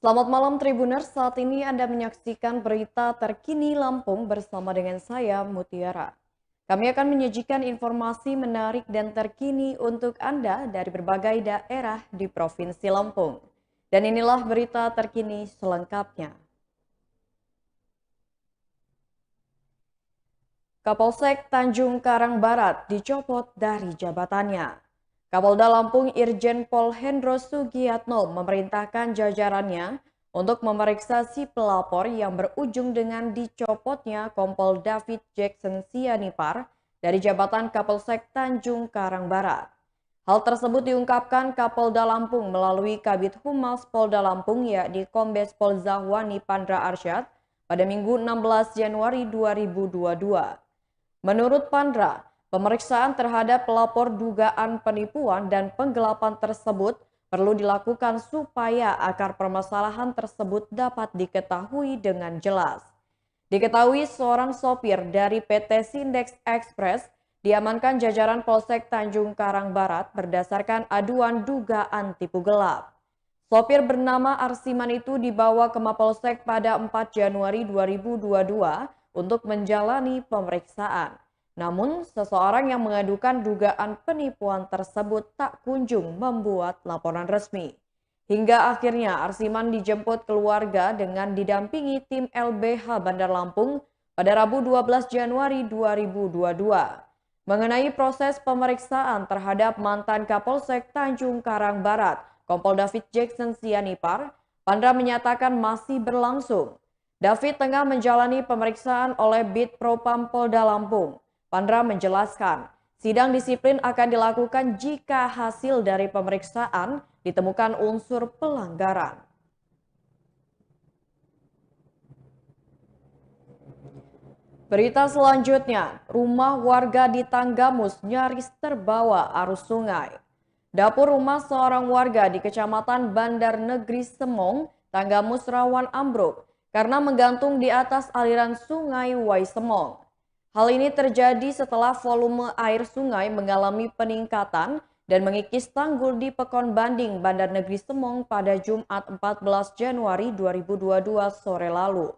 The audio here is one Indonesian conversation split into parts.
Selamat malam Tribuners, saat ini Anda menyaksikan berita terkini Lampung bersama dengan saya Mutiara. Kami akan menyajikan informasi menarik dan terkini untuk Anda dari berbagai daerah di Provinsi Lampung. Dan inilah berita terkini selengkapnya. Kapolsek Tanjung Karang Barat dicopot dari jabatannya. Kapolda Lampung Irjen Pol Hendro Sugiyatno memerintahkan jajarannya untuk memeriksa si pelapor yang berujung dengan dicopotnya Kompol David Jackson Sianipar dari jabatan Kapolsek Tanjung Karang Barat. Hal tersebut diungkapkan Kapolda Lampung melalui Kabid Humas Polda Lampung yakni Kombes Pol Zahwani Pandra Arsyad pada Minggu 16 Januari 2022. Menurut Pandra, pemeriksaan terhadap pelapor dugaan penipuan dan penggelapan tersebut perlu dilakukan supaya akar permasalahan tersebut dapat diketahui dengan jelas. Diketahui seorang sopir dari PT Sindex Express diamankan jajaran Polsek Tanjung Karang Barat berdasarkan aduan dugaan tipu gelap. Sopir bernama Arsiman itu dibawa ke Mapolsek pada 4 Januari 2022 untuk menjalani pemeriksaan. Namun, seseorang yang mengadukan dugaan penipuan tersebut tak kunjung membuat laporan resmi. Hingga akhirnya Arsiman dijemput keluarga dengan didampingi tim LBH Bandar Lampung pada Rabu 12 Januari 2022. Mengenai proses pemeriksaan terhadap mantan Kapolsek Tanjung Karang Barat, Kompol David Jackson Sianipar, Pandra menyatakan masih berlangsung. David tengah menjalani pemeriksaan oleh Bid Propam Polda Lampung. Pandra menjelaskan, sidang disiplin akan dilakukan jika hasil dari pemeriksaan ditemukan unsur pelanggaran. Berita selanjutnya, rumah warga di Tanggamus nyaris terbawa arus sungai. Dapur rumah seorang warga di Kecamatan Bandar Negeri Semong, Tanggamus rawan ambruk karena menggantung di atas aliran sungai Wai Semong. Hal ini terjadi setelah volume air sungai mengalami peningkatan dan mengikis tanggul di Pekon Banding, Bandar Negeri Semong pada Jumat 14 Januari 2022 sore lalu.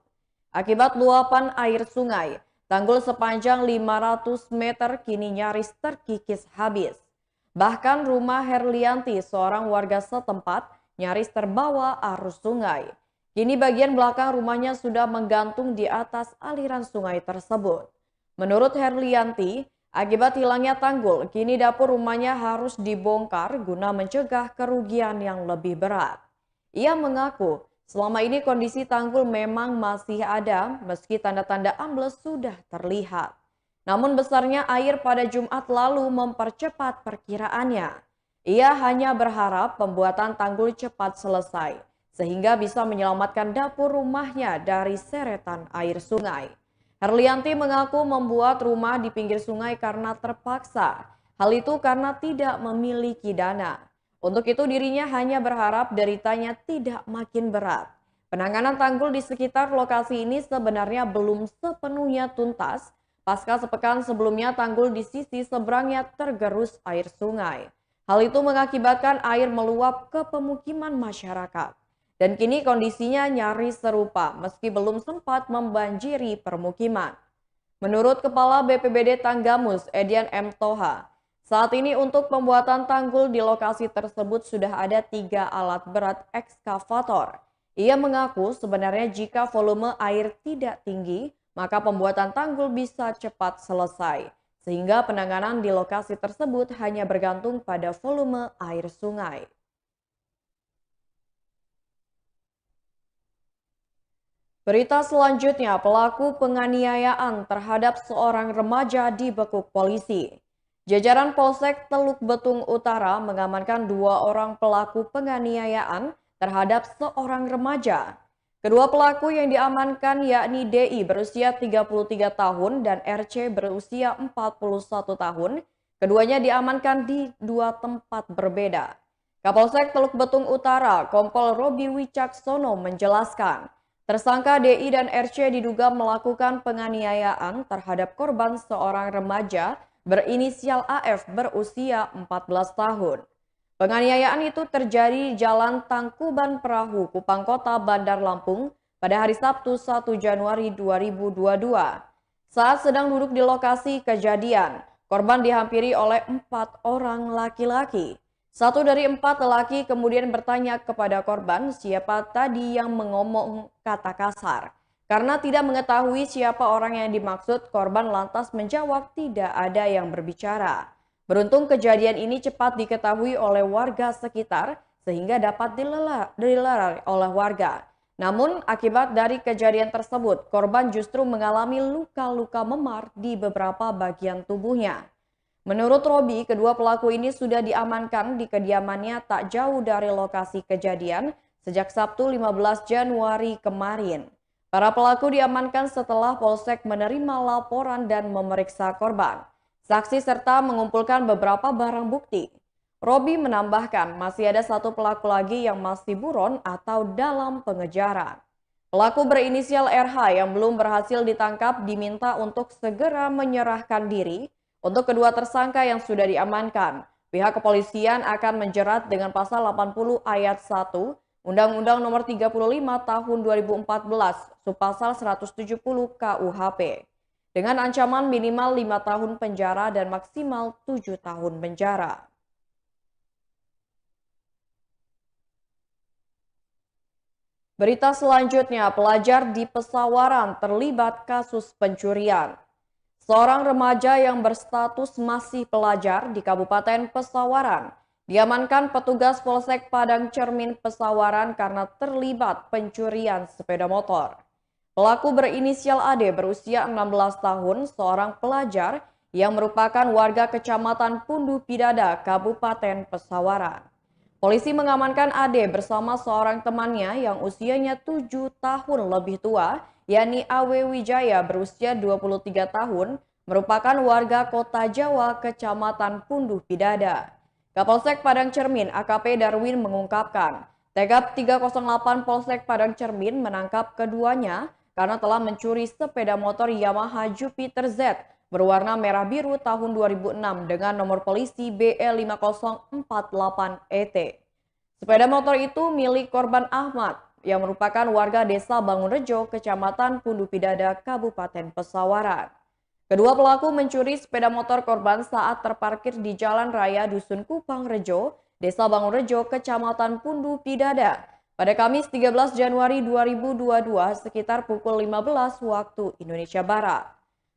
Akibat luapan air sungai, tanggul sepanjang 500 meter kini nyaris terkikis habis. Bahkan rumah Herlianti, seorang warga setempat, nyaris terbawa arus sungai. Kini bagian belakang rumahnya sudah menggantung di atas aliran sungai tersebut. Menurut Herlianti, akibat hilangnya tanggul, kini dapur rumahnya harus dibongkar guna mencegah kerugian yang lebih berat. Ia mengaku selama ini kondisi tanggul memang masih ada meski tanda-tanda ambles sudah terlihat. Namun besarnya air pada Jumat lalu mempercepat perkiraannya. Ia hanya berharap pembuatan tanggul cepat selesai sehingga bisa menyelamatkan dapur rumahnya dari seretan air sungai. Herlianti mengaku membuat rumah di pinggir sungai karena terpaksa. Hal itu karena tidak memiliki dana. Untuk itu dirinya hanya berharap deritanya tidak makin berat. Penanganan tanggul di sekitar lokasi ini sebenarnya belum sepenuhnya tuntas. Pasca sepekan sebelumnya tanggul di sisi seberangnya tergerus air sungai. Hal itu mengakibatkan air meluap ke pemukiman masyarakat. Dan kini kondisinya nyaris serupa meski belum sempat membanjiri permukiman. Menurut Kepala BPBD Tanggamus, Edian M. Toha, saat ini untuk pembuatan tanggul di lokasi tersebut sudah ada 3 alat berat ekskavator. Ia mengaku sebenarnya jika volume air tidak tinggi, maka pembuatan tanggul bisa cepat selesai. Sehingga penanganan di lokasi tersebut hanya bergantung pada volume air sungai. Berita selanjutnya, pelaku penganiayaan terhadap seorang remaja dibekuk polisi. Jajaran Polsek Teluk Betung Utara mengamankan 2 orang pelaku penganiayaan terhadap seorang remaja. Kedua pelaku yang diamankan yakni DI berusia 33 tahun dan RC berusia 41 tahun. Keduanya diamankan di 2 tempat berbeda. Kapolsek Teluk Betung Utara, Kompol Robi Wicaksono menjelaskan, tersangka DI dan RC diduga melakukan penganiayaan terhadap korban seorang remaja berinisial AF berusia 14 tahun. Penganiayaan itu terjadi di Jalan Tangkuban Perahu, Kupang Kota, Bandar Lampung pada hari Sabtu 1 Januari 2022. Saat sedang duduk di lokasi kejadian, korban dihampiri oleh 4 orang laki-laki. Satu dari 4 lelaki kemudian bertanya kepada korban siapa tadi yang mengomong kata kasar. Karena tidak mengetahui siapa orang yang dimaksud, korban lantas menjawab tidak ada yang berbicara. Beruntung kejadian ini cepat diketahui oleh warga sekitar sehingga dapat dilerai oleh warga. Namun akibat dari kejadian tersebut, korban justru mengalami luka-luka memar di beberapa bagian tubuhnya. Menurut Robi, kedua pelaku ini sudah diamankan di kediamannya tak jauh dari lokasi kejadian sejak Sabtu 15 Januari kemarin. Para pelaku diamankan setelah Polsek menerima laporan dan memeriksa korban, saksi serta mengumpulkan beberapa barang bukti. Robi menambahkan masih ada 1 pelaku lagi yang masih buron atau dalam pengejaran. Pelaku berinisial RH yang belum berhasil ditangkap diminta untuk segera menyerahkan diri. Untuk kedua tersangka yang sudah diamankan, pihak kepolisian akan menjerat dengan pasal 80 ayat 1 Undang-Undang Nomor 35 Tahun 2014 Subpasal 170 KUHP dengan ancaman minimal 5 tahun penjara dan maksimal 7 tahun penjara. Berita selanjutnya, pelajar di Pesawaran terlibat kasus pencurian. Seorang remaja yang berstatus masih pelajar di Kabupaten Pesawaran diamankan petugas Polsek Padang Cermin Pesawaran karena terlibat pencurian sepeda motor. Pelaku berinisial AD berusia 16 tahun, seorang pelajar yang merupakan warga Kecamatan Punduh Pidada, Kabupaten Pesawaran. Polisi mengamankan AD bersama seorang temannya yang usianya 7 tahun lebih tua, yakni Awe Wijaya berusia 23 tahun, merupakan warga Kota Jawa, Kecamatan Punduh Pidada. Kapolsek Padang Cermin AKP Darwin mengungkapkan, Tegap 308 Polsek Padang Cermin menangkap keduanya karena telah mencuri sepeda motor Yamaha Jupiter Z berwarna merah biru tahun 2006 dengan nomor polisi BE5048ET. Sepeda motor itu milik korban Ahmad yang merupakan warga desa Bangunrejo, Kecamatan Punduh Pidada, Kabupaten Pesawaran. Kedua pelaku mencuri sepeda motor korban saat terparkir di Jalan Raya Dusun Kupang Rejo, Desa Bangunrejo, Kecamatan Punduh Pidada, pada Kamis 13 Januari 2022 sekitar pukul 15 waktu Indonesia Barat.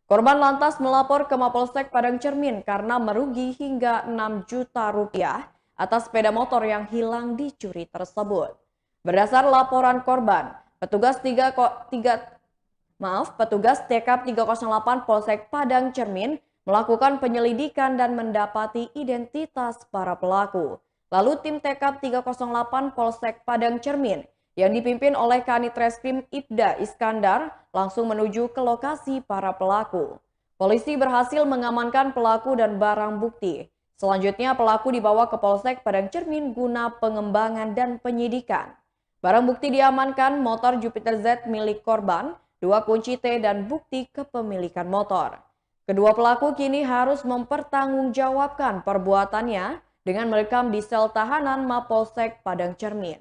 Korban lantas melapor ke Mapolsek Padang Cermin karena merugi hingga 6 juta rupiah atas sepeda motor yang hilang dicuri tersebut. Berdasar laporan korban, petugas TKP 308 Polsek Padang Cermin melakukan penyelidikan dan mendapati identitas para pelaku. Lalu tim TKP 308 Polsek Padang Cermin yang dipimpin oleh Kanit Reskrim Ibda Iskandar langsung menuju ke lokasi para pelaku. Polisi berhasil mengamankan pelaku dan barang bukti. Selanjutnya pelaku dibawa ke Polsek Padang Cermin guna pengembangan dan penyidikan. Barang bukti diamankan motor Jupiter Z milik korban, 2 kunci T dan bukti kepemilikan motor. Kedua pelaku kini harus mempertanggungjawabkan perbuatannya dengan merekam di sel tahanan Mapolsek Padang Cermin.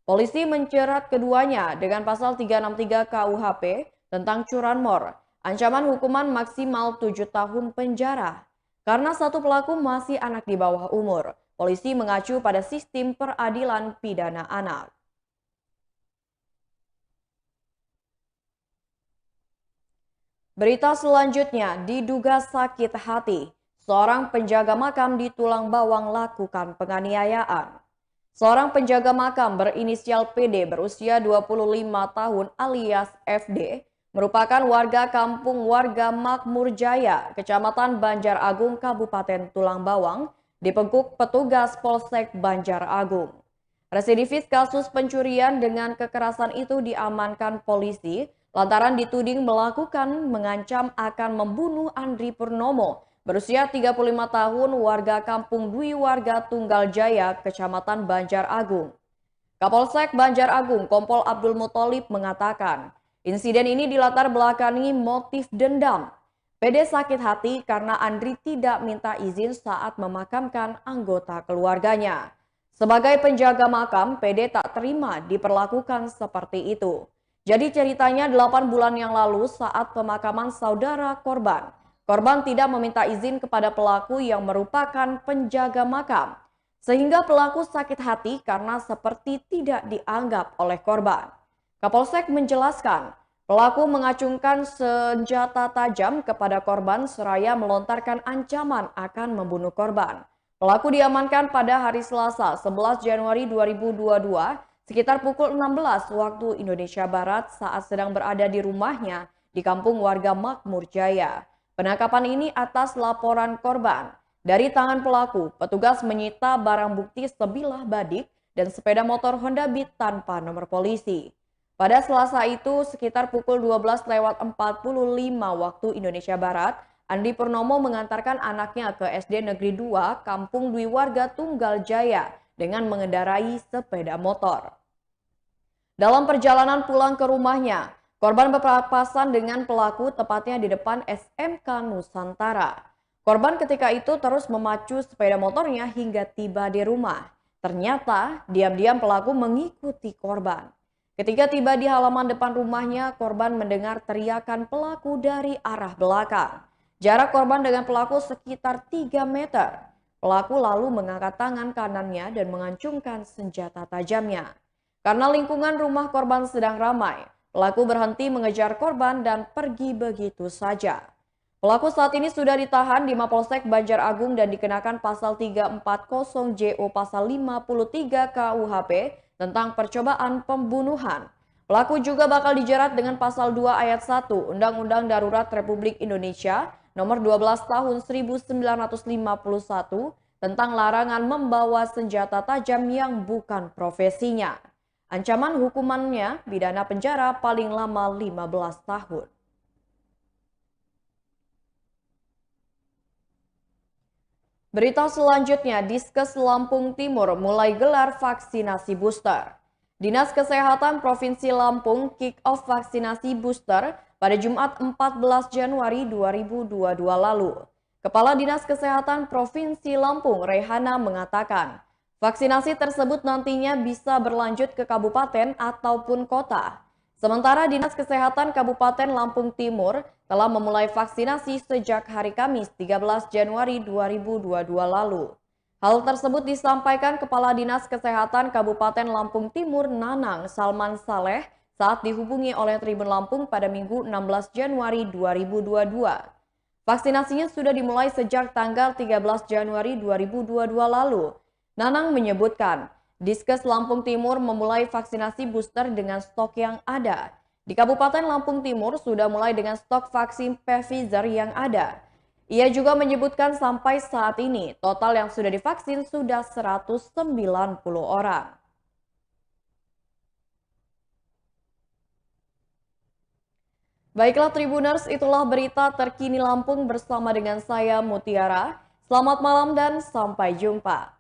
Polisi menjerat keduanya dengan pasal 363 KUHP tentang curanmor, ancaman hukuman maksimal 7 tahun penjara. Karena satu pelaku masih anak di bawah umur, polisi mengacu pada sistem peradilan pidana anak. Berita selanjutnya, diduga sakit hati, seorang penjaga makam di Tulang Bawang lakukan penganiayaan. Seorang penjaga makam berinisial PD berusia 25 tahun alias FD merupakan warga kampung warga Makmur Jaya, Kecamatan Banjar Agung, Kabupaten Tulang Bawang, dibekuk petugas Polsek Banjar Agung. Residivis kasus pencurian dengan kekerasan itu diamankan polisi lantaran dituding melakukan mengancam akan membunuh Andri Purnomo, berusia 35 tahun, warga kampung Dwi Warga Tunggal Jaya, Kecamatan Banjar Agung. Kapolsek Banjar Agung, Kompol Abdul Muthalib mengatakan, insiden ini dilatar belakangi motif dendam. PD sakit hati karena Andri tidak minta izin saat memakamkan anggota keluarganya. Sebagai penjaga makam, PD tak terima diperlakukan seperti itu. Jadi ceritanya 8 bulan yang lalu saat pemakaman saudara korban, korban tidak meminta izin kepada pelaku yang merupakan penjaga makam. Sehingga pelaku sakit hati karena seperti tidak dianggap oleh korban. Kapolsek menjelaskan, pelaku mengacungkan senjata tajam kepada korban seraya melontarkan ancaman akan membunuh korban. Pelaku diamankan pada hari Selasa 11 Januari 2022 sekitar pukul 16 waktu Indonesia Barat saat sedang berada di rumahnya di kampung warga Makmur Jaya. Penangkapan ini atas laporan korban. Dari tangan pelaku, petugas menyita barang bukti sebilah badik dan sepeda motor Honda Beat tanpa nomor polisi. Pada Selasa itu sekitar pukul 12:45 waktu Indonesia Barat, Andi Purnomo mengantarkan anaknya ke SD Negeri 2 Kampung Dwi Warga Tunggal Jaya dengan mengendarai sepeda motor. Dalam perjalanan pulang ke rumahnya, korban berpapasan dengan pelaku tepatnya di depan SMK Nusantara. Korban ketika itu terus memacu sepeda motornya hingga tiba di rumah. Ternyata diam-diam pelaku mengikuti korban. Ketika tiba di halaman depan rumahnya, korban mendengar teriakan pelaku dari arah belakang. Jarak korban dengan pelaku sekitar 3 meter. Pelaku lalu mengangkat tangan kanannya dan mengancungkan senjata tajamnya. Karena lingkungan rumah korban sedang ramai, pelaku berhenti mengejar korban dan pergi begitu saja. Pelaku saat ini sudah ditahan di Mapolsek Banjar Agung dan dikenakan pasal 340 JO pasal 53 KUHP tentang percobaan pembunuhan. Pelaku juga bakal dijerat dengan pasal 2 ayat 1 Undang-Undang Darurat Republik Indonesia Nomor 12 Tahun 1951 tentang larangan membawa senjata tajam yang bukan profesinya. Ancaman hukumannya pidana penjara paling lama 15 tahun. Berita selanjutnya, Diskes Lampung Timur mulai gelar vaksinasi booster. Dinas Kesehatan Provinsi Lampung kick-off vaksinasi booster pada Jumat 14 Januari 2022 lalu. Kepala Dinas Kesehatan Provinsi Lampung, Rehana, mengatakan, vaksinasi tersebut nantinya bisa berlanjut ke kabupaten ataupun kota. Sementara Dinas Kesehatan Kabupaten Lampung Timur telah memulai vaksinasi sejak hari Kamis 13 Januari 2022 lalu. Hal tersebut disampaikan Kepala Dinas Kesehatan Kabupaten Lampung Timur Nanang Salman Saleh saat dihubungi oleh Tribun Lampung pada Minggu 16 Januari 2022. Vaksinasinya sudah dimulai sejak tanggal 13 Januari 2022 lalu. Nanang menyebutkan, Diskes Lampung Timur memulai vaksinasi booster dengan stok yang ada. Di Kabupaten Lampung Timur sudah mulai dengan stok vaksin Pfizer yang ada. Ia juga menyebutkan sampai saat ini total yang sudah divaksin sudah 190 orang. Baiklah Tribuners, itulah berita terkini Lampung bersama dengan saya Mutiara. Selamat malam dan sampai jumpa.